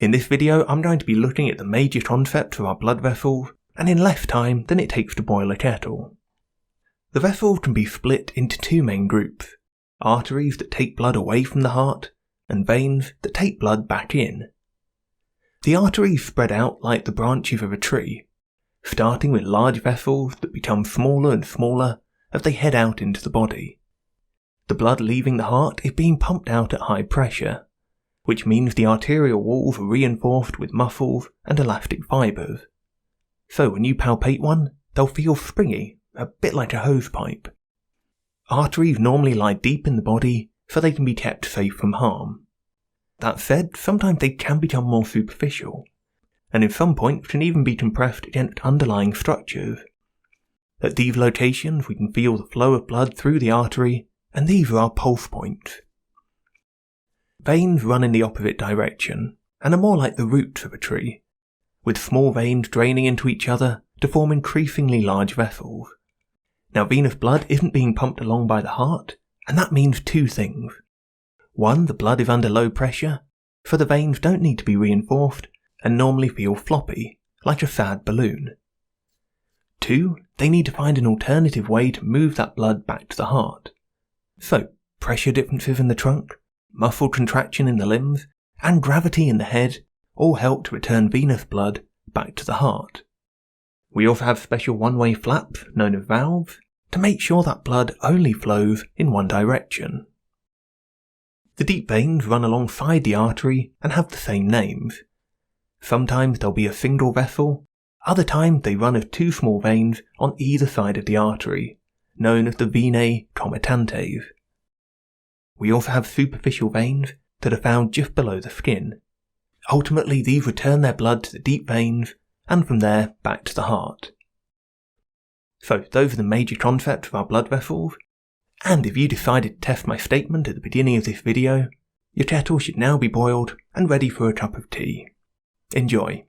In this video, I'm going to be looking at the major concepts of our blood vessels, and in less time than it takes to boil a kettle. The vessels can be split into two main groups: arteries that take blood away from the heart, and veins that take blood back in. The arteries spread out like the branches of a tree, starting with large vessels that become smaller and smaller as they head out into the body. The blood leaving the heart is being pumped out at high pressure, which means the arterial walls are reinforced with muscles and elastic fibres. So when you palpate one, they'll feel springy, a bit like a hose pipe. Arteries normally lie deep in the body so they can be kept safe from harm. That said, sometimes they can become more superficial, and in some points can even be compressed against underlying structures. At these locations we can feel the flow of blood through the artery, and these are our pulse points. Veins run in the opposite direction, and are more like the roots of a tree, with small veins draining into each other to form increasingly large vessels. Now, venous blood isn't being pumped along by the heart, and that means two things. One, the blood is under low pressure, so the veins don't need to be reinforced and normally feel floppy, like a sad balloon. Two, they need to find an alternative way to move that blood back to the heart. So, pressure differences in the trunk, muscle contraction in the limbs, and gravity in the head all help to return venous blood back to the heart. We also have special one-way flaps, known as valves, to make sure that blood only flows in one direction. The deep veins run alongside the artery and have the same names. Sometimes there'll be a single vessel, other times they run as two small veins on either side of the artery, known as the venae comitantes. We also have superficial veins that are found just below the skin. Ultimately, these return their blood to the deep veins, and from there back to the heart. So those are the major concepts of our blood vessels, and if you decided to test my statement at the beginning of this video, your kettle should now be boiled and ready for a cup of tea. Enjoy.